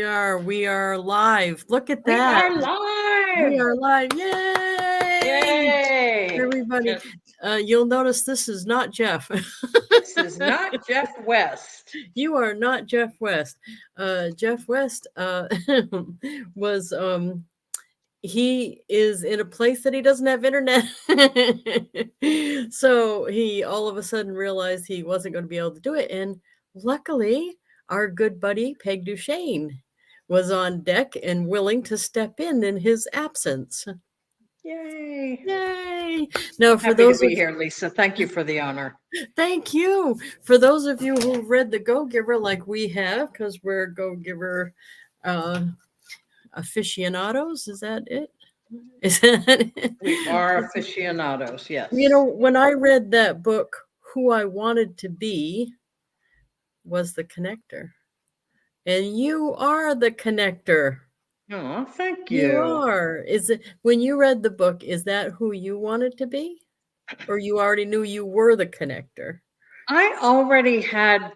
We are live. Look at We that. are live. We are live. Yay! Yay! Everybody, you'll notice this is not Jeff. This is not Jeff West. You are not Jeff West. Jeff West was he is in a place that he doesn't have internet. So he all of a sudden realized he wasn't going to be able to do it. And luckily, our good buddy Peg Duchesne was on deck and willing to step in his absence. Yay! Yay! Now, for Happy those to be here, Lisa. Thank you for the honor. Thank you. For those of you who read The Go-Giver like we have, because we're Go-Giver aficionados, is that it? Is that it? We are aficionados, yes. You know, when I read that book, Who I Wanted to Be was the connector. And you are the connector. Oh, thank you. You are. Is it when you read the book, is that who you wanted to be? Or you already knew you were the connector? I already had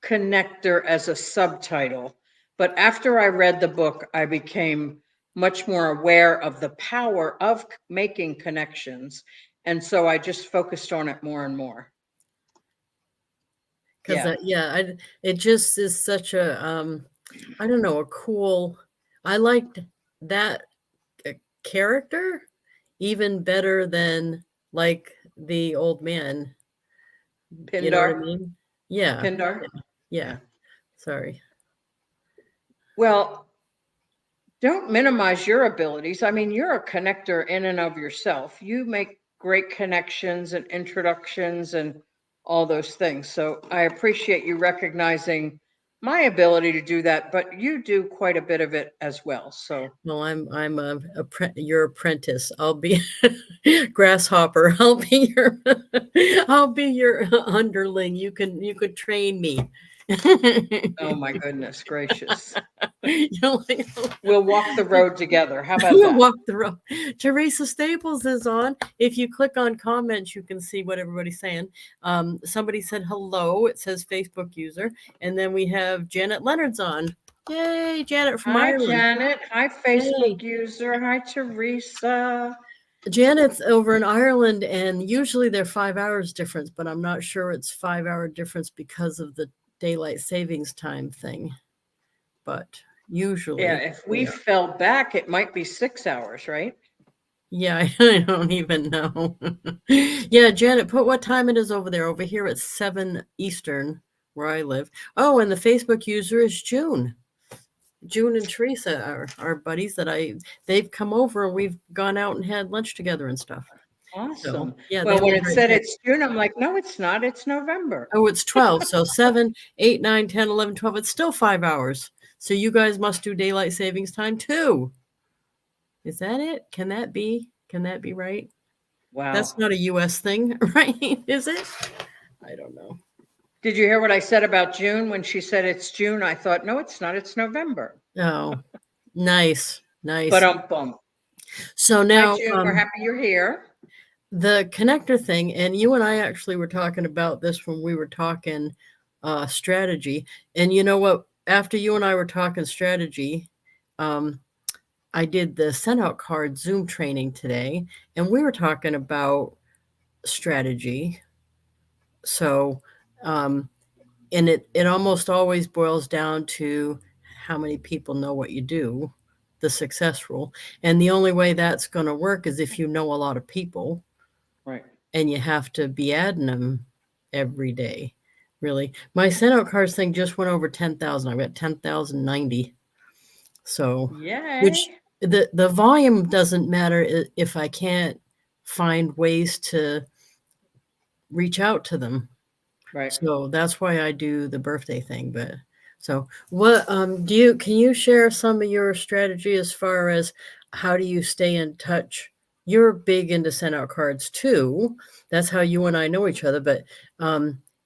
connector as a subtitle, but after I read the book, I became much more aware of the power of making connections. And so I just focused on it more and more. Because it just is such a I don't know, a cool. I liked that character even better than like the old man. Pindar. You know what I mean? Yeah. Pindar. Yeah. Sorry. Well, don't minimize your abilities. I mean, you're a connector in and of yourself. You make great connections and introductions and all those things. So I appreciate you recognizing my ability to do that, but you do quite a bit of it as well. So well, I'm your apprentice. I'll be grasshopper. I'll be your underling. You could train me. Oh my goodness gracious. Like, we'll walk the road together. How about we'll that? Walk the road. Teresa Staples is on. If you click on comments, you can see what everybody's saying. Somebody said hello. It says Facebook user. And then we have Janet Leonard's on. Yay, Janet from Ireland. Hi, Janet. Hi, Facebook user. Hi, Teresa. Janet's over in Ireland, and usually they're 5 hours difference, but I'm not sure it's 5 hour difference because of the daylight savings time thing. But usually, yeah, if we fell back, it might be 6 hours, right? Yeah, I don't even know. Yeah, Janet, put what time it is over there. Over here it's 7 Eastern where I live. Oh, and the Facebook user is June. June and Teresa are buddies that they've come over and we've gone out and had lunch together and stuff. Awesome. So, yeah. Well, when it said it's June, I'm like, no, it's not. It's November. Oh, it's 12. So 7, 8, 9, 10, 11, 12. It's still 5 hours. So you guys must do daylight savings time too. Is that it? Can that be right? Wow. That's not a US thing, right? Is it? I don't know. Did you hear what I said about June? When she said it's June, I thought, no, it's not. It's November. Oh, nice. But So now, hi, June, we're happy you're here. The connector thing, and you and I actually were talking about this when we were talking strategy. And you know what? After you and I were talking strategy, I did the send out card Zoom training today, and we were talking about strategy. So, and it almost always boils down to how many people know what you do, the success rule. And the only way that's going to work is if you know a lot of people. Right. And you have to be adding them every day. Really. My send out cards thing just went over 10,000. I've got 10,090. So, yay. Which the volume doesn't matter if I can't find ways to reach out to them. Right. So that's why I do the birthday thing. But so what can you share some of your strategy as far as how do you stay in touch? You're big into send out cards too. That's how you and I know each other. But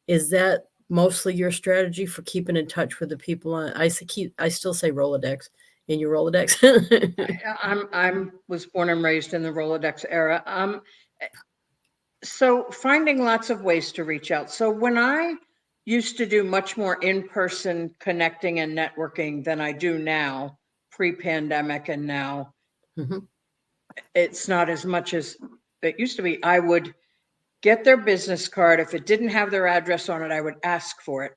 is that mostly your strategy for keeping in touch with the people? I still say Rolodex. In your Rolodex? I was born and raised in the Rolodex era. So finding lots of ways to reach out. So when I used to do much more in-person connecting and networking than I do now, pre-pandemic, and now Mhm. it's not as much as it used to be. I would get their business card. If it didn't have their address on it, I would ask for it.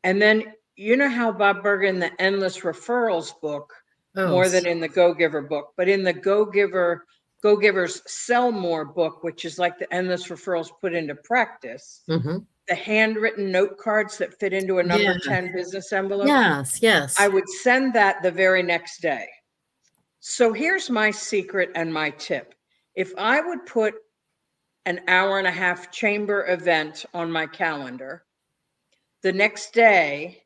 And then, you know how Bob Bergen, the Endless Referrals book, Oh, more than in the Go Giver book, but in the Go Givers Sell More book, which is like the Endless Referrals put into practice, mhm. the handwritten note cards that fit into a number Yeah. 10 business envelope, Yes, I yes. would send that the very next day. So here's my secret and my tip. If I would put an hour and a half chamber event on my calendar, the next day,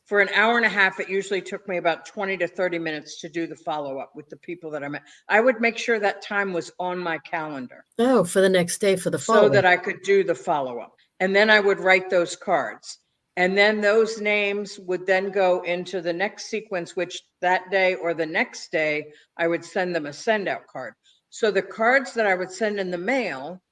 for an hour and a half, it usually took me about 20 to 30 minutes to do the follow up with the people that I met. I would make sure that time was on my calendar Oh, for the next day for the so follow-up. that I could do the follow up. And then I would write those cards. And then those names would then go into the next sequence, which that day or the next day, I would send them a send out card. So the cards that I would send in the mail,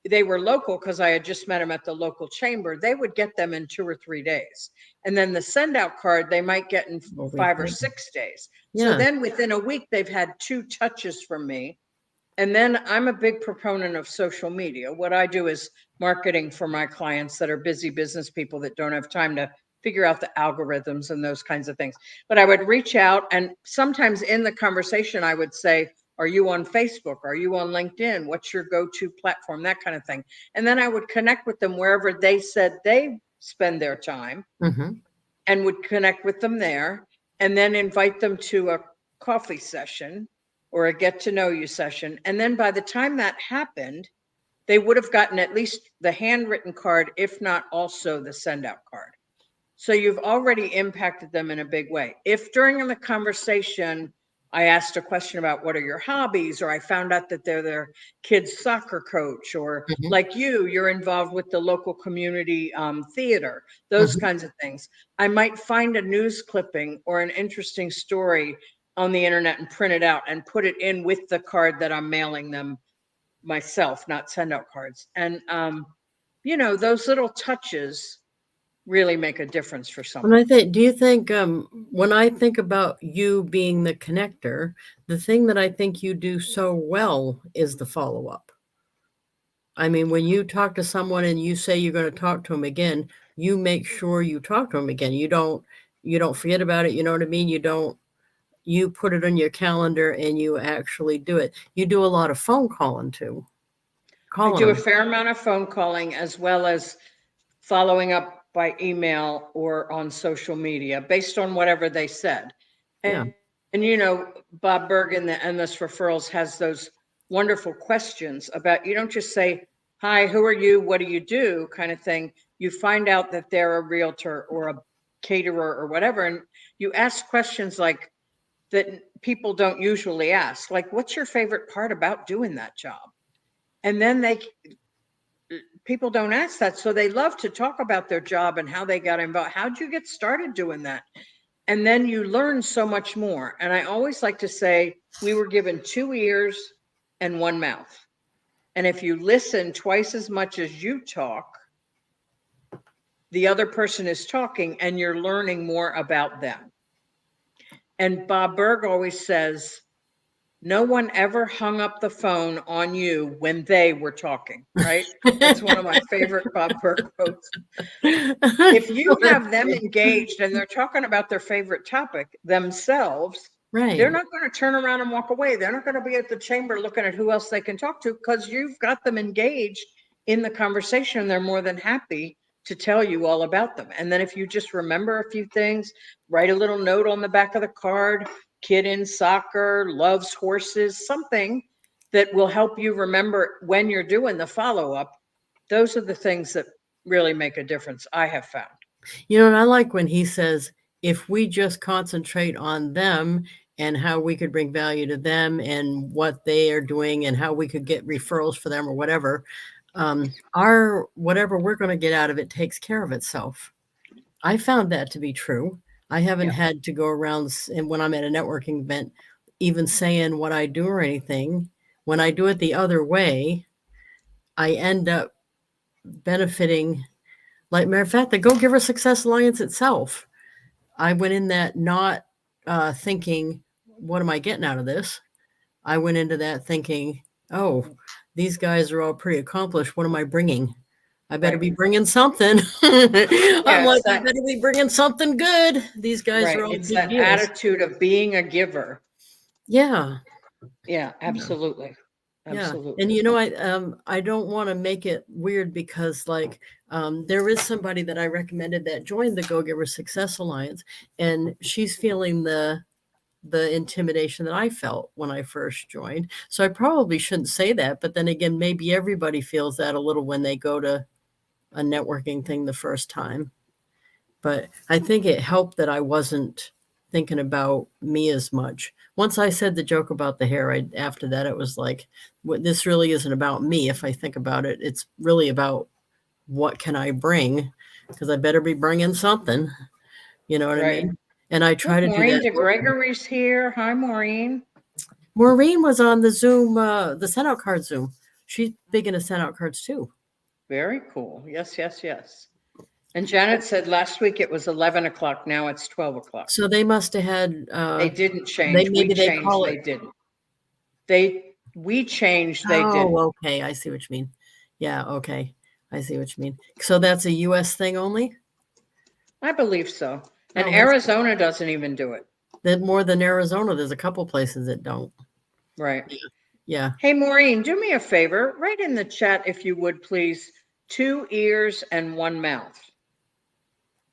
they were local because I had just met them at the local chamber. They would get them in 2 or 3 days. And then the send out card, they might get in Over 5 or here. 6 days. So Yeah. then within a week, they've had 2 touches from me. And then I'm a big proponent of social media. What I do is marketing for my clients that are busy business people that don't have time to figure out the algorithms and those kinds of things. But I would reach out, and sometimes in the conversation, I would say, are you on Facebook? Are you on LinkedIn? What's your go-to platform? That kind of thing. And then I would connect with them wherever they said they spend their time, Mhm. and would connect with them there, and then invite them to a coffee session or a get to know you session. And then by the time that happened, they would have gotten at least the handwritten card, if not also the send out card. So you've already impacted them in a big way. If during the conversation, I asked a question about what are your hobbies, or I found out that they're their kid's soccer coach, or Mhm. like you're involved with the local community theater, those Mhm. kinds of things. I might find a news clipping or an interesting story on the internet and print it out and put it in with the card that I'm mailing them myself, not send out cards. And, those little touches really make a difference for When I someone. think do you think, when I think about you being the connector, the thing that I think you do so well is the follow-up. I mean, when you talk to someone and you say you're gonna talk to them again, you make sure you talk to them again. You don't forget about it, you know what I mean? You put it on your calendar and you actually do it. You do a lot of phone calling too, I calling do a them. fair amount of phone calling as well as following up by email or on social media based on whatever they said. Yeah. And Bob Bergen, the Endless Referrals, has those wonderful questions about, you don't just say, hi, who are you? What do you do? Kind of thing. You find out that they're a realtor or a caterer or whatever. And you ask questions like that people don't usually ask, like, what's your favorite part about doing that job? And then people don't ask that. So they love to talk about their job and how they got involved. How'd you get started doing that? And then you learn so much more. And I always like to say, we were given 2 ears and 1 mouth. And if you listen twice as much as you talk, the other person is talking and you're learning more about them. And Bob Berg always says, no one ever hung up the phone on you when they were talking, right? That's one of my favorite Bob Berg quotes. If you have them engaged and they're talking about their favorite topic themselves, they're Right. not going to turn around and walk away. They're not going to be at the chamber looking at who else they can talk to because you've got them engaged in the conversation. They're more than happy to tell you all about them. And then if you just remember a few things, write a little note on the back of the card, kid in soccer, loves horses, something that will help you remember when you're doing the follow up. Those are the things that really make a difference, I have found. And I like when he says, if we just concentrate on them and how we could bring value to them and what they are doing and how we could get referrals for them or whatever, our whatever we're going to get out of it takes care of itself. I found that to be true. I haven't Yeah. had to go around and when I'm at a networking event, even saying what I do or anything. When I do it the other way, I end up benefiting Like, matter of fact, the Go Giver Success Alliance itself, I went in that not thinking, what am I getting out of this? I went into that thinking, oh, these guys are all pretty accomplished. What am I bringing? I better Right. be bringing something. I'm Yeah, like, it's I that, better be bringing something good. These guys right. are all It's big that deals. attitude of being a giver. Yeah, Yeah, yeah, absolutely. yeah. And Absolutely. you know, I don't want to make it weird because like there is somebody that I recommended that joined the Go Giver Success Alliance, and she's feeling the intimidation that I felt when I first joined. So I probably shouldn't say that, but then again, maybe everybody feels that a little when they go to a networking thing the first time. But I think it helped that I wasn't thinking about me as much. Once I said the joke about the hair, after that it was like, this really isn't about me. If I think about it, it's really about what can I bring? Because I better be bringing something. You know what I Right. mean? And I try Look, to do Maureen that. DeGregory's here. Hi, Maureen. Maureen was on the Zoom, the send out card Zoom. She's big into send out cards too. Very cool. Yes, yes, yes. And Janet said last week it was 11 o'clock. Now it's 12 o'clock. So they must have had, They didn't they change. We maybe they changed. call They it. didn't. We changed. They didn't. Oh, okay. I see what you mean. Yeah, okay. I see what you mean. So that's a US thing only? I believe so. And Oh, that's Arizona doesn't even do it. that more than Arizona. There's a couple places that don't. Right. Yeah. Hey, Maureen, do me a favor. Write in the chat, if you would, please, 2 ears and 1 mouth.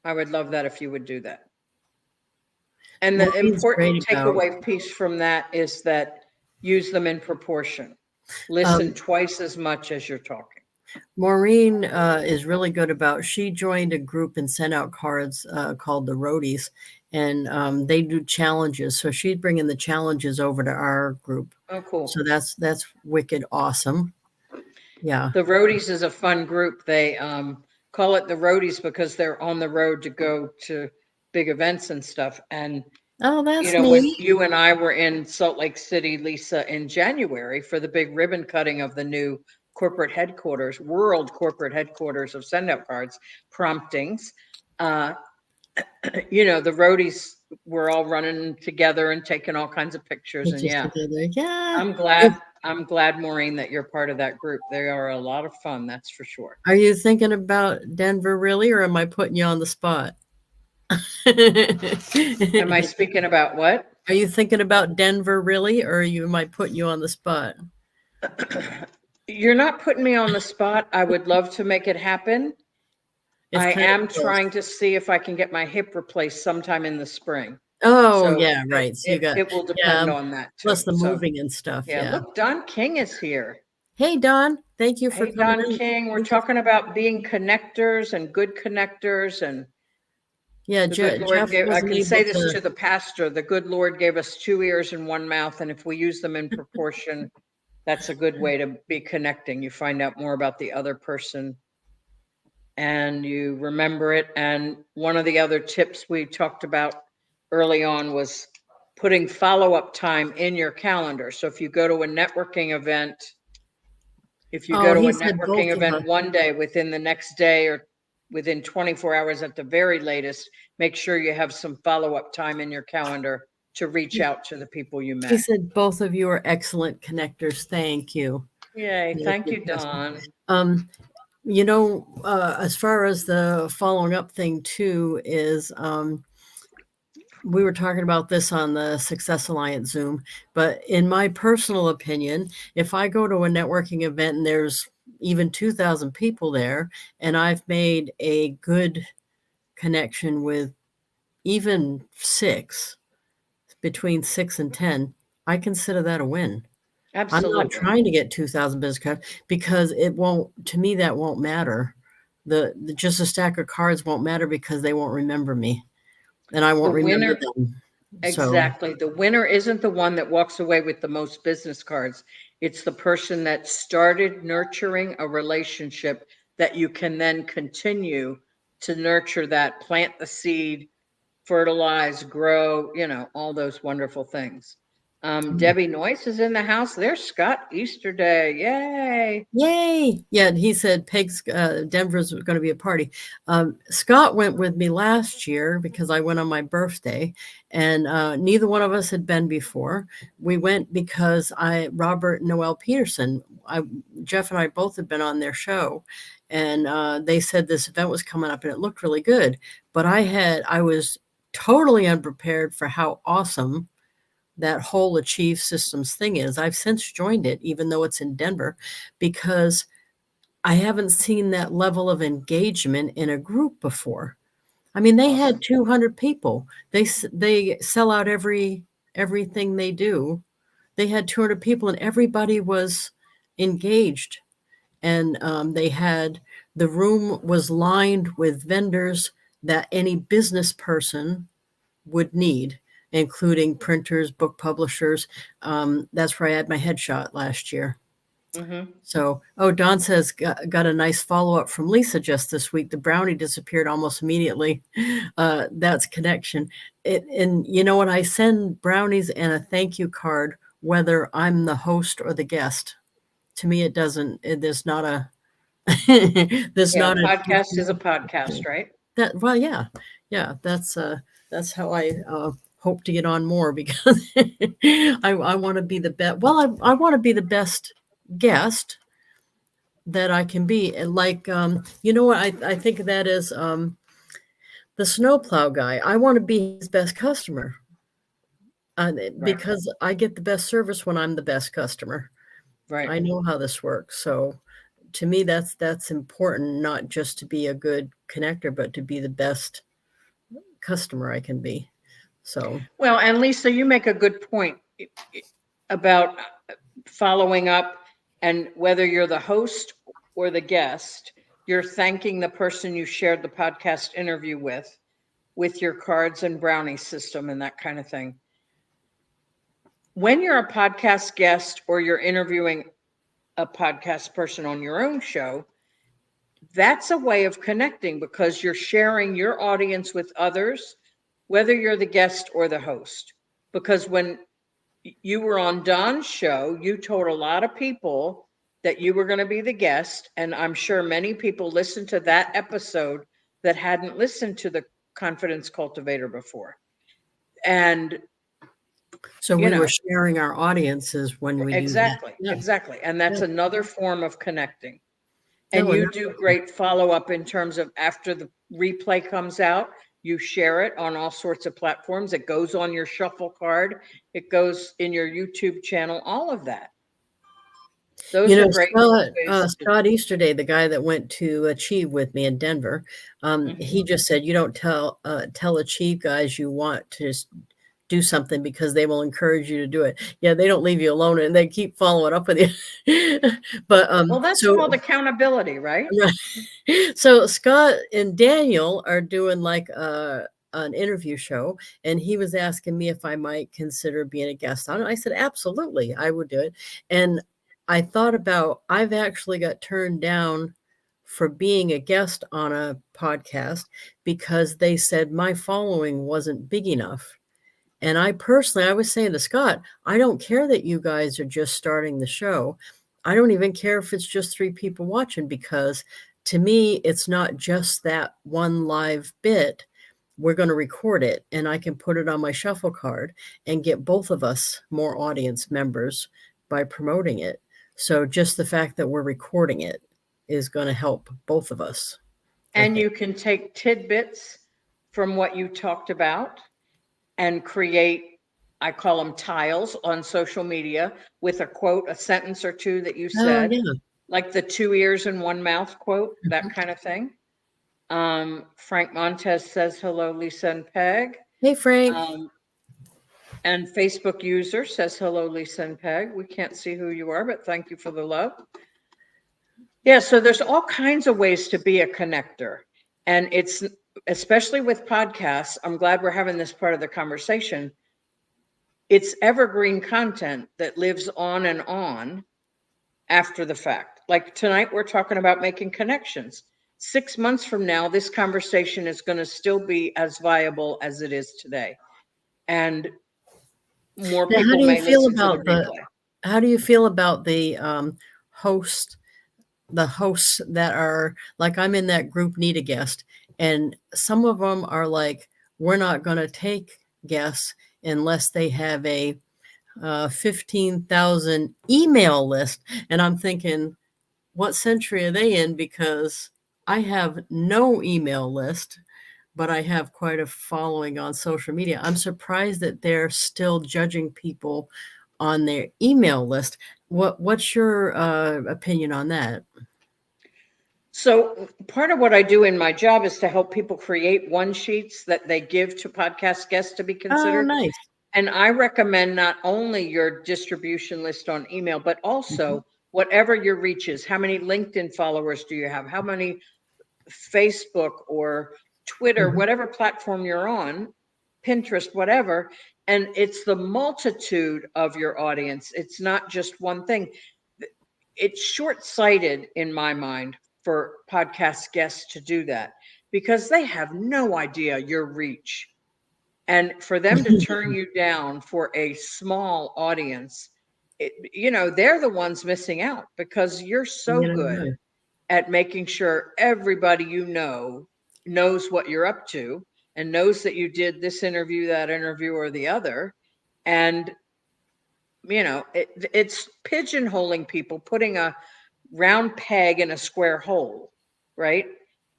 I would love that if you would do that. And the Maureen's important great about takeaway piece from that is that use them in proportion. Listen twice as much as you're talking. Maureen is really good about, she joined a group and sent out cards called the Roadies, and they do challenges. So she's bringing the challenges over to our group. Oh, cool. So that's wicked awesome. Yeah. The Roadies is a fun group. They call it the Roadies because they're on the road to go to big events and stuff. And Oh, that's when neat. you and I were in Salt Lake City, Lisa, in January for the big ribbon cutting of the new corporate headquarters, world corporate headquarters of Send Out Cards promptings, the Roadies were all running together and taking all kinds of pictures. And Pictures yeah, together. Yeah. I'm glad, Maureen, that you're part of that group. They are a lot of fun, that's for sure. Are you thinking about Denver really, or am I putting you on the spot? Am I speaking about what? Are you thinking about Denver really, or am I putting you on the spot? You're not putting me on the spot. I would love to make it happen. It's I kind am of close. trying to see if I can get my hip replaced sometime in the spring. Oh, So yeah, right. So you got, it will depend on that plus too. the So moving and stuff. yeah, Yeah. look, Don King is here. Hey, Don, thank you for Hey, coming Don in. King, we're talking about being connectors and good connectors. And Yeah, the good Lord Jeff gave, I wasn't can able say this to. to the pastor, the good Lord gave us 2 ears and 1 mouth. And if we use them in proportion, that's a good way to be connecting. You find out more about the other person and you remember it. And one of the other tips we talked about early on was putting follow-up time in your calendar. So if you go to a networking event, Oh, he said both of us. one day, within the next day or within 24 hours at the very latest, make sure you have some follow-up time in your calendar to reach out to the people you He met. said both of you are excellent connectors. Thank you. Yay. Thank you, Don. As far as the following up thing too is, we were talking about this on the Success Alliance Zoom, but in my personal opinion, if I go to a networking event and there's even 2,000 people there, and I've made a good connection with even between 6 and 10, I consider that a win. I'm not Absolutely. trying to get 2,000 business cards because to me, that won't matter. Just a stack of cards won't matter because they won't remember me and I The won't remember winner, them. So, exactly. The winner isn't the one that walks away with the most business cards. It's the person that started nurturing a relationship that you can then continue to nurture, that plant the seed, fertilize, grow, all those wonderful things. Debbie Noyce is in the house. There's Scott Easterday. Yay. Yay! Yeah, and he said Peg's Denver's going to be a party. Scott went with me last year because I went on my birthday, and neither one of us had been before. We went because Robert and Noel Peterson, Jeff and I both had been on their show, and they said this event was coming up and it looked really good. But I was totally unprepared for how awesome that whole Achieve Systems thing is. I've since joined it, even though it's in Denver, because I haven't seen that level of engagement in a group before. I mean, they had 200 people. They sell out everything they do. They had 200 people, and everybody was engaged. And the room was lined with vendors that any business person would need, including printers, book publishers. That's where I had my headshot last year. Mm-hmm. So, Don says, got a nice follow-up from Lisa just this week. The brownie disappeared almost immediately. That's connection. And you know what? I send brownies and a thank you card, whether I'm the host or the guest. To me, there's not a, there's not a podcast is a podcast, right? Well, yeah, that's how I hope to get on more, because I want to be the best. Well, I want to be the best guest that I can be. And like, you know what? I think of that as the snowplow guy. I want to be his best customer, because I get the best service when I'm the best customer. Right. I know how this works. So to me, that's important, not just to be a good connector, but to be the best customer I can be. So, well, and Lisa, you make a good point about following up, and whether you're the host or the guest, you're thanking the person you shared the podcast interview with your cards and brownie system and that kind of thing. When you're a podcast guest or you're interviewing a podcast person on your own show, that's a way of connecting, because you're sharing your audience with others, whether you're the guest or the host. Because when you were on Don's show, you told a lot of people that you were going to be the guest. And I'm sure many people listened to that episode that hadn't listened to the Confidence Cultivator before. And so we were sharing our audiences when we exactly, do that. Yeah. Exactly. And that's another form of connecting. And you do great follow-up in terms of, after the replay comes out, you share it on all sorts of platforms. It goes on your shuffle card. It goes in your YouTube channel, all of that. Those are great. Scott Easterday, the guy that went to Achieve with me in Denver, he just said, you don't tell Achieve guys you want to do something, because they will encourage you to do it. Yeah, they don't leave you alone, and they keep following up with you. But well, that's called accountability, right? So Scott and Daniel are doing like an interview show, and he was asking me if I might consider being a guest on it. I said, absolutely, I would do it. And I thought about, I've actually got turned down for being a guest on a podcast because they said my following wasn't big enough. And I was saying to Scott, I don't care that you guys are just starting the show. I don't even care if it's just 3 people watching, because to me, it's not just that one live bit. We're going to record it, and I can put it on my shuffle card and get both of us more audience members by promoting it. So just the fact that we're recording it is going to help both of us. And you can take tidbits from what you talked about and create, I call them tiles on social media, with a quote, a sentence or two that you said, like the 2 ears and 1 mouth quote, that kind of thing. Frank Montez says, hello, Lisa and Peg. Hey, Frank. And Facebook user says, hello, Lisa and Peg. We can't see who you are, but thank you for the love. Yeah, so there's all kinds of ways to be a connector. And it's, especially with podcasts, I'm glad we're having this part of the conversation. It's evergreen content that lives on and on after the fact. Like tonight, we're talking about making connections. 6 months from now, this conversation is going to still be as viable as it is today. And more Now, people may listen to the replay. how do you feel about the host the hosts that are like, I'm in that group Need a Guest, and some of them are like, we're not going to take guests unless they have a 15,000 email list. And I'm thinking, what century are they in? Because I have no email list, but I have quite a following on social media. I'm surprised that they're still judging people on their email list. What's your opinion on that? So part of what I do in my job is to help people create one sheets that they give to podcast guests to be Oh, considered. nice. And I recommend not only your distribution list on email, but Mhm, also whatever your reach is. How many LinkedIn followers do you have? How many Facebook or Twitter, mhm. whatever platform you're on, Pinterest, whatever. And it's the multitude of your audience. It's not just one thing. It's short-sighted in my mind for podcast guests to do that because they have no idea your reach. And for them to turn you down for a small audience, they're the ones missing out because you're so You never good know. at making sure everybody knows what you're up to and knows that you did this interview, that interview, or the other. And it's pigeonholing people, putting a round peg in a square hole, right?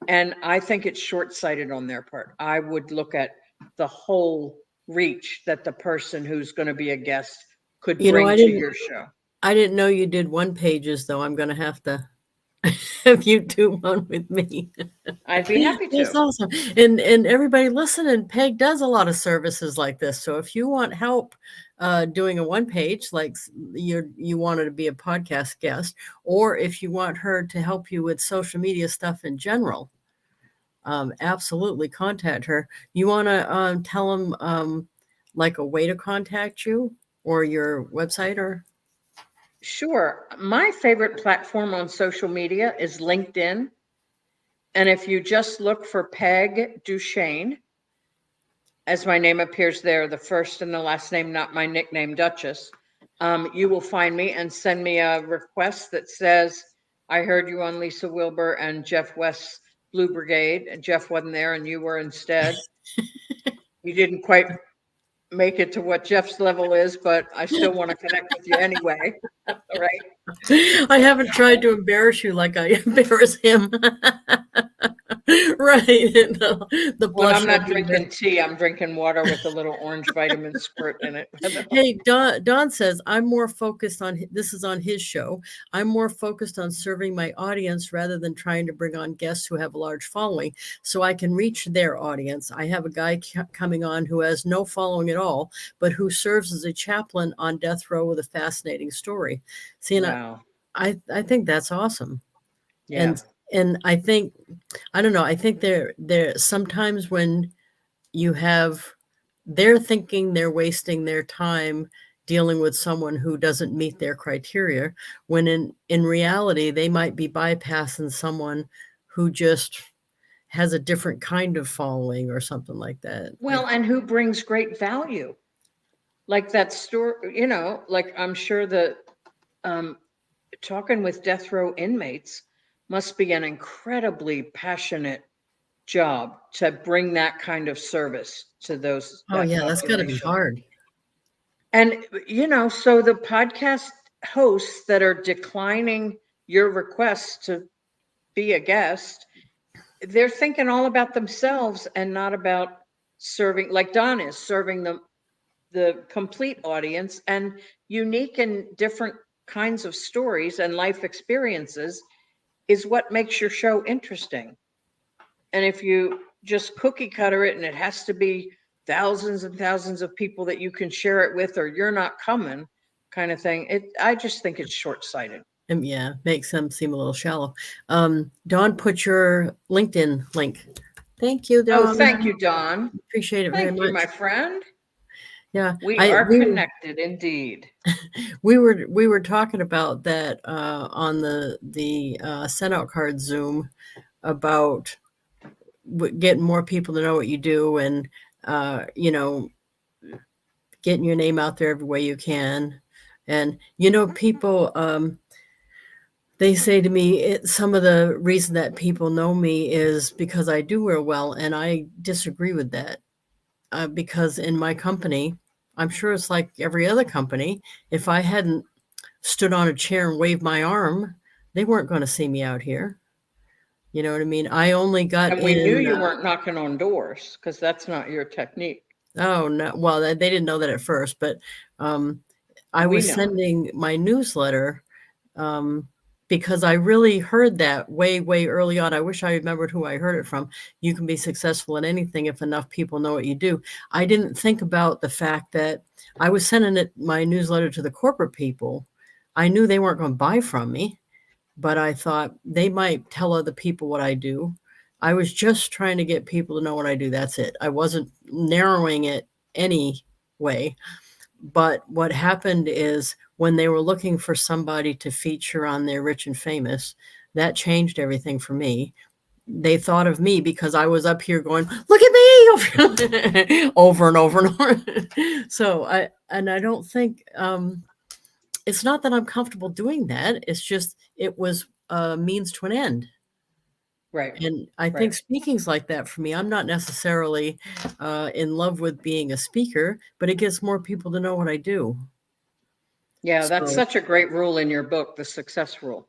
And I think it's short-sighted on their part. I would look at the whole reach that the person who's going to be a guest could You know, bring to your show. I didn't know you did one pages though. I'm gonna have to have you do one with me. I'd be happy That's to. awesome. And everybody listening, Peg does a lot of services like this. So if you want help doing a one page, like you wanted to be a podcast guest, or if you want her to help you with social media stuff in general, absolutely contact her. You want to tell them like a way to contact you or your website or Sure. My favorite platform on social media is LinkedIn. And if you just look for Peg Duchesne, as my name appears there, the first and the last name, not my nickname, Duchess, you will find me and send me a request that says, I heard you on Lisa Wilber and Jeff West's Blue Brigade, and Jeff wasn't there and you were instead. You didn't quite make it to what Jeff's level is, but I still want to connect with you anyway. All right. I haven't tried to embarrass you like I embarrass him. Right. The When I'm blush not everywhere. drinking tea, I'm drinking water with a little orange vitamin squirt in it. Hey, Don says, I'm more focused on, this is on his show. I'm more focused on serving my audience rather than trying to bring on guests who have a large following so I can reach their audience. I have a guy coming on who has no following at all, but who serves as a chaplain on death row with a fascinating story. See, and Wow. I think that's awesome. Yeah. And and I think, I don't know, I think there sometimes when you have, they're thinking they're wasting their time dealing with someone who doesn't meet their criteria, when in reality they might be bypassing someone who just has a different kind of following or something like that. Well, and who brings great value? Like that story, like I'm sure that um, talking with death row inmates must be an incredibly passionate job to bring that kind of service to Oh that yeah, that's got to be population. hard. And so the podcast hosts that are declining your request to be a guest, they're thinking all about themselves and not about serving, like Don is serving the complete audience, and unique and different kinds of stories and life experiences is what makes your show interesting. And if you just cookie cutter it and it has to be thousands and thousands of people that you can share it with or you're not coming kind of thing, I just think it's short-sighted. Yeah, makes them seem a little shallow. Dawn, put your LinkedIn link. Thank you, Oh, Dawn. thank you, Don. Appreciate it very Thank you, my much. friend. Yeah, We I are we connected indeed. we were talking about that on the send out card Zoom about getting more people to know what you do and you know, getting your name out there every way you can. And, you know, people, they say to me, some of the reason that people know me is because I do real well. And I disagree with that. Because in my company, I'm sure it's like every other company, if I hadn't stood on a chair and waved my arm, they weren't going to see me out here. You know what I mean? I only got And we knew in. you weren't knocking on doors because that's not your technique. Oh no! Well, they didn't know that at first, but I We was know. sending my newsletter um, because I really heard that way, way early on. I wish I remembered who I heard it from. You can be successful in anything if enough people know what you do. I didn't think about the fact that I was sending my newsletter to the corporate people. I knew they weren't going to buy from me, but I thought they might tell other people what I do. I was just trying to get people to know what I do. That's it. I wasn't narrowing it any way. But what happened is when they were looking for somebody to feature on their Rich and Famous, that changed everything for me. They thought of me because I was up here going, look at me over and over and over. So I don't think it's not that I'm comfortable doing that. It's just it was a means to an end. Right. And I think speaking's like that for me. I'm not necessarily in love with being a speaker, but it gets more people to know what I do. Yeah, that's So, such a great rule in your book, the success rule.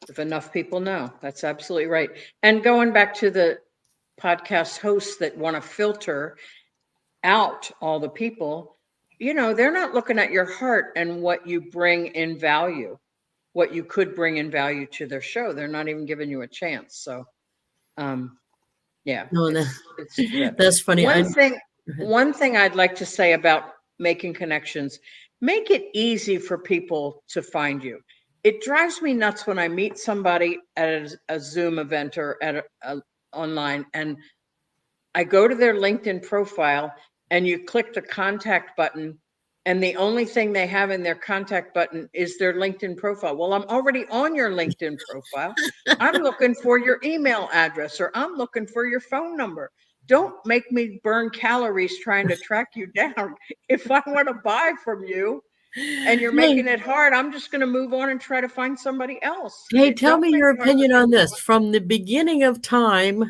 If enough people know, that's absolutely right. And going back to the podcast hosts that want to filter out all the people, you know, they're not looking at your heart and what you bring in value, what you could bring in value to their show. They're not even giving you a chance. So, yeah, no, it's true. that's funny. One thing I'd like to say about making connections, make it easy for people to find you. It drives me nuts when I meet somebody at a Zoom event or at online, and I go to their LinkedIn profile and you click the contact button, and the only thing they have in their contact button is their LinkedIn profile. Well, I'm already on your LinkedIn profile. I'm looking for your email address or I'm looking for your phone number. Don't make me burn calories trying to track you down. If I want to buy from you and you're making it hard, I'm just going to move on and try to find somebody else. Hey, tell Don't me make your it hard for opinion on people. this. From the beginning of time,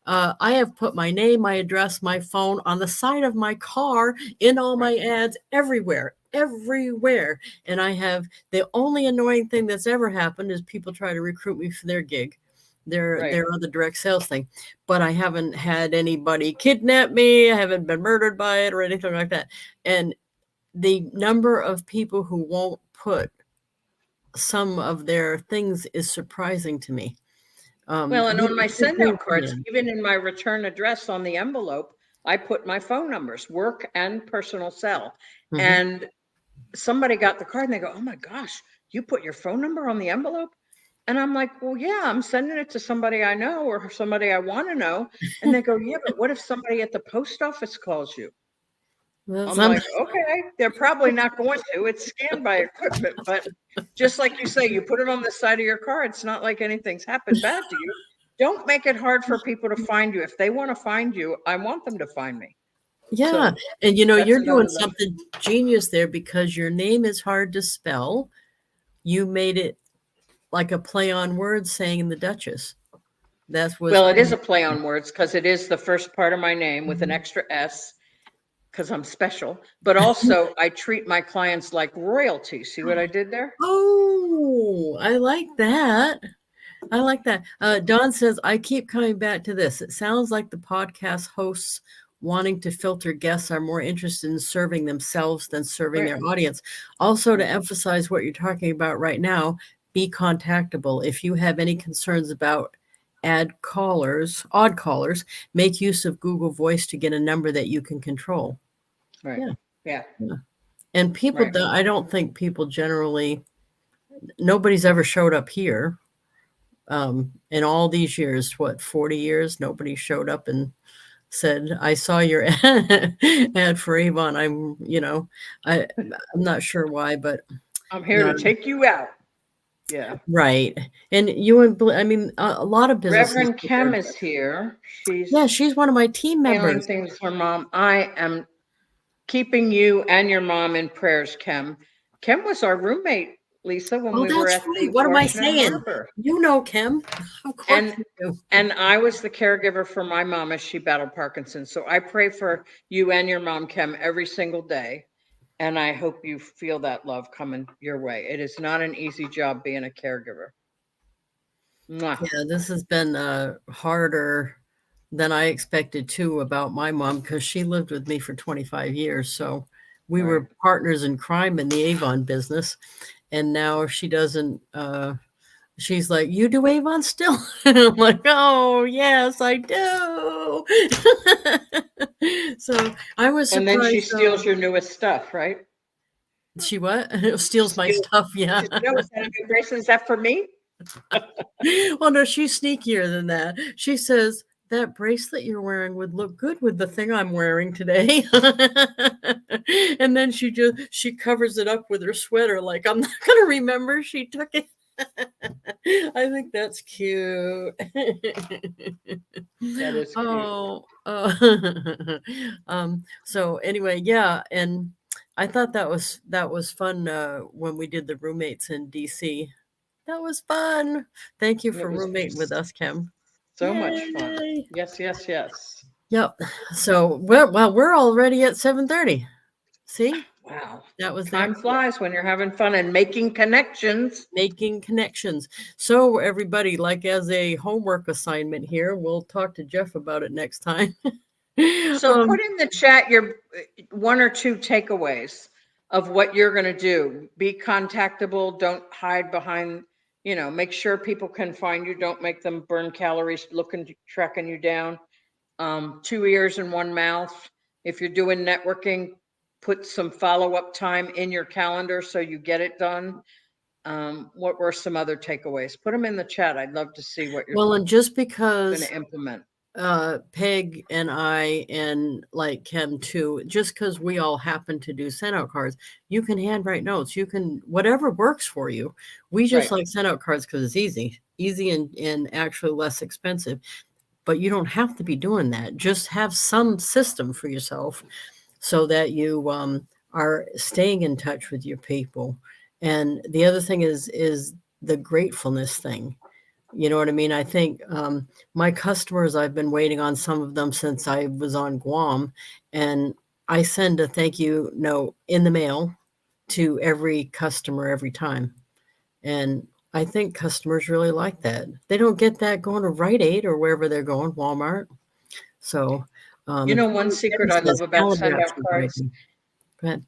I have put my name, my address, my phone on the side of my car, in all my ads, everywhere, everywhere. And I have the only annoying thing that's ever happened is people try to recruit me for their gig, their other direct sales thing. But I haven't had anybody kidnap me. I haven't been murdered by it or anything like that. And the number of people who won't put some of their things is surprising to me. Well, and on my send out cards, Yeah. even in my return address on the envelope, I put my phone numbers, work and personal cell. Mhm. And somebody got the card and they go, oh my gosh, you put your phone number on the envelope? And I'm like, well, yeah, I'm sending it to somebody I know or somebody I want to know. And they go, yeah, but what if somebody at the post office calls you? Well, I'm like, okay, they're probably not going to. It's scanned by equipment, but just like you say, you put it on the side of your car. It's not like anything's happened bad to you. Don't make it hard for people to find you. If they want to find you, I want them to find me. yeah. So And you know, that's you're doing another level. something genius there because your name is hard to spell. You made it like a play on words saying the Duchess. That was Well, it is a play on words because it is the first part of my name with an extra S because I'm special. But also, I treat my clients like royalty. See what I did there? Oh, I like that. I like that. Don says, I keep coming back to this. It sounds like the podcast hosts wanting to filter guests are more interested in serving themselves than serving their audience. Also, to emphasize what you're talking about right now, be contactable. If you have any concerns about odd callers, make use of Google Voice to get a number that you can control. Right. Yeah. And people, I don't think people generally, nobody's ever showed up here. In all these years, 40 years, nobody showed up and said, I saw your ad for Avon. I'm not sure why, but I'm here to take you out. Yeah. Right. And you and I mean, a lot of businesses. Reverend Kim is here. Yeah, she's one of my team handling members. things with her mom. I am keeping you and your mom in prayers, Kim. Kim was our roommate, Lisa, when Oh, we were that's at right. the What am I Washington saying? Harbor. You know, Kim. Of course And you do. and I was the caregiver for my mom as she battled Parkinson's. So I pray for you and your mom, Kim, every single day. And I hope you feel that love coming your way. It is not an easy job being a caregiver. Mwah. Yeah, this has been harder than I expected too about my mom because she lived with me for 25 years. So we Right. were partners in crime in the Avon business. And now she doesn't, she's like, "You do Avon still?" And I'm like, "Oh, yes, I do." So I was And then she surprised. steals your newest stuff, right? She what? She Steals my steals. stuff. Yeah. She says, no, is that a new bracelet? Is that for me? Well, no, she's sneakier than that. She says, "That bracelet you're wearing would look good with the thing I'm wearing today." And then she covers it up with her sweater like I'm not gonna remember she took it. I think that's cute. That is cute. Oh, so anyway, yeah, and I thought that was fun when we did the roommates in DC. That was fun. Thank you It for was roommating with us, Kim. so much fun. Yay. Yes, yes, yes. Yep. So we're already at 7:30. See? Wow. That was that Time quick. flies when you're having fun and making connections. Making connections. So everybody, like as a homework assignment here, we'll talk to Jeff about it next time. So put in the chat your one or two takeaways of what you're going to do. Be contactable. Don't hide behind, make sure people can find you. Don't make them burn calories tracking you down. 2 ears and one mouth. If you're doing networking, put some follow-up time in your calendar so you get it done. What were some other takeaways? Put them in the chat. I'd love to see what you're Well, and just going because to implement. Peg and I and like Kim too, just because we all happen to do send out cards, you can handwrite notes. You can whatever works for you. We just Right. like send out cards because it's easy and actually less expensive. But you don't have to be doing that. Just have some system for yourself so that you are staying in touch with your people. And the other thing is the gratefulness thing. You know what I mean? I think my customers, I've been waiting on some of them since I was on Guam, and I send a thank you note in the mail to every customer every time. And I think customers really like that. They don't get that going to Rite Aid or wherever they're going, Walmart. So, One secret Jen I says love about calendar send apps out are a good cards. idea. Go ahead.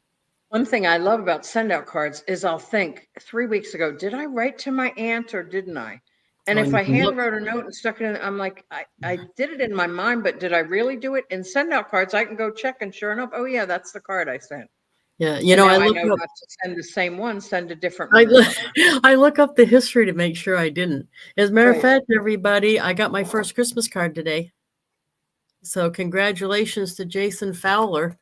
One thing I love about send out cards is I'll think 3 weeks ago, did I write to my aunt or didn't I? And Oh, if and you I can hand look. wrote a note and stuck it in, I'm like, I did it in my mind, but did I really do it? In send out cards, I can go check and sure enough, oh yeah, that's the card I sent. Yeah, And I now I look know up. not to send the same one, send a different I one or look, something. I look up the history to make sure I didn't. As a matter of Right. fact, everybody, I got my first Christmas card today. So congratulations to Jason Fowler.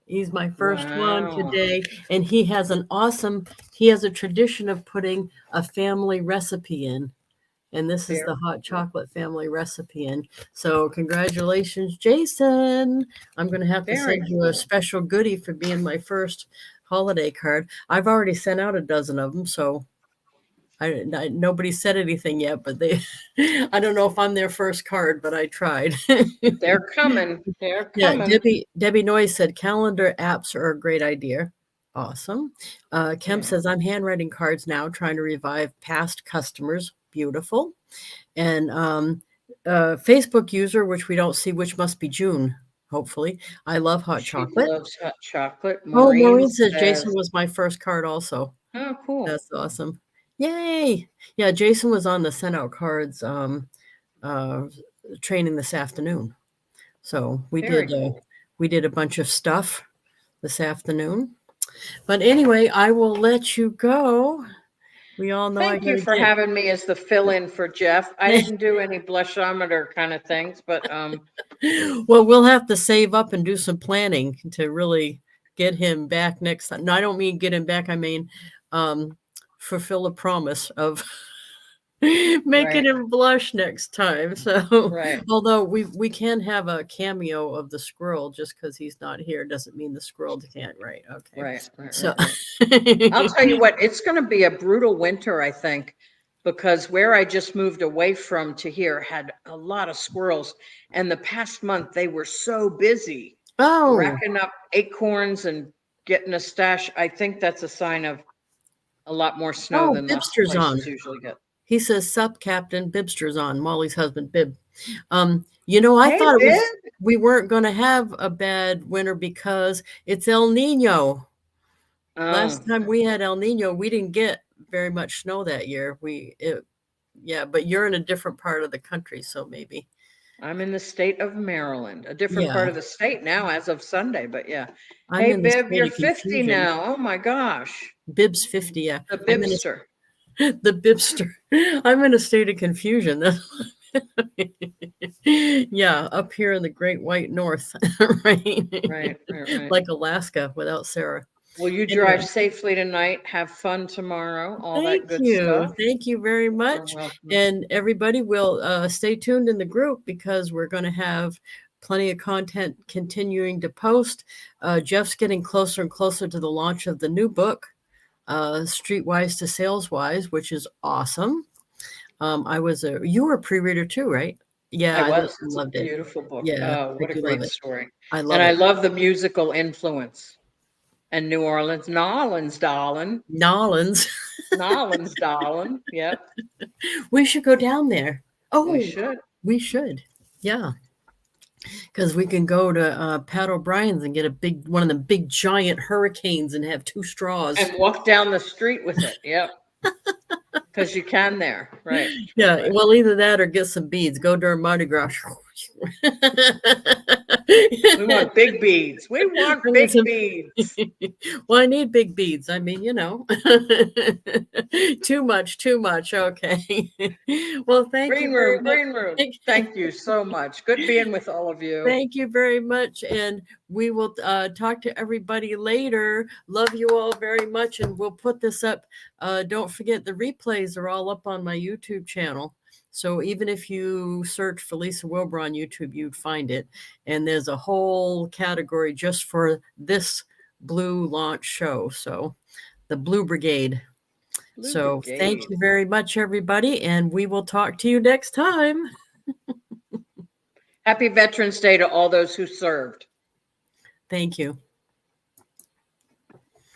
He's my first one Wow. today, and he has a tradition of putting a family recipe in. And this is Very the hot cool. chocolate family recipe. And so congratulations, Jason. I'm going to have to Very send you a cool. special goodie for being my first holiday card. I've already sent out a dozen of them, so nobody said anything yet, but I don't know if I'm their first card, but I tried. They're coming. They're Yeah, coming. Debbie Noyes said calendar apps are a great idea. Awesome. Kim Yeah. says I'm handwriting cards now, trying to revive past customers. Beautiful. And Facebook user, which we don't see, which must be June. Hopefully, I love hot She chocolate. loves hot chocolate. Oh, Maureen Maureen says Jason says, was my first card also. oh, cool. That's awesome. Yay! Yeah, Jason was on the send out cards uh, training this afternoon. So Very cool. we did a bunch of stuff this afternoon. But anyway, I will let you go. We all know I Thank got you to for get. having me as the fill-in for Jeff. I didn't do any blushometer kind of things, but Well, we'll have to save up and do some planning to really get him back next time. No, I don't mean get him back. I mean fulfill a promise of Making Right. him blush next time. So, Right. although we can have a cameo of the squirrel, just because he's not here doesn't mean the squirrel can't, right? Okay. Right. Right. So, Right. Right. I'll tell you what, it's going to be a brutal winter, I think, because where I just moved away from to here had a lot of squirrels. And the past month, they were so busy oh, racking up acorns and getting a stash. I think that's a sign of a lot more snow oh, than the Bibster's on. places usually get. He says, "Sup, Captain Bibster's on." Molly's husband, Bib. I Hey, thought it was Bib. we weren't going to have a bad winter because it's El Nino. Last Oh, time we had El Nino, we didn't get very much snow that year. Yeah, but you're in a different part of the country, so maybe. I'm in the state of Maryland, a different Yeah, part of the state now as of Sunday, but yeah. I'm Hey, in the Bib, state you're of 50 confusion. now. Oh my gosh. Bib's 50. Yeah, The I'm in Bibster. the Bibster. I'm in a state of confusion. Yeah, up here in the Great White North, right? Right, right, right. Like Alaska without Sarah. Will you drive Anyway, safely tonight? Have fun tomorrow, all that thank good you. stuff. Thank you very You're much. welcome. And everybody will stay tuned in the group because we're going to have plenty of content continuing to post. Jeff's getting closer and closer to the launch of the new book, Streetwise to Saleswise, which is awesome. You were a pre-reader too, right? Yeah, I I was. It's a loved it. beautiful book. Yeah, Oh, I what a do love great it. story. I And love I it. love the musical influence. And New Orleans, darling. Nolans. Nolans, darling. Yep, We should go down there. we Oh, should. we should. Yeah, because we can go to Pat O'Brien's and get one of the big giant hurricanes and have 2 straws. And walk down the street with it. Yep. Because you can there. Right, right, Yeah, right. well, either that or get some beads. Go during Mardi Gras. We want big beads. We want I need big some beads. well, I need big beads. I mean, too much, too much. Okay. Well, thank you Green very room, much. green room. Thank you so much. Good being with all of you. Thank you very much. And we will talk to everybody later. Love you all very much. And we'll put this up. Don't forget the replays are all up on my YouTube channel. So even if you search for Lisa Wilber on YouTube, you'd find it. And there's a whole category just for this Blue launch show. So the Blue Brigade. Blue So thank Brigade. you very much, everybody. And we will talk to you next time. Happy Veterans Day to all those who served. Thank you.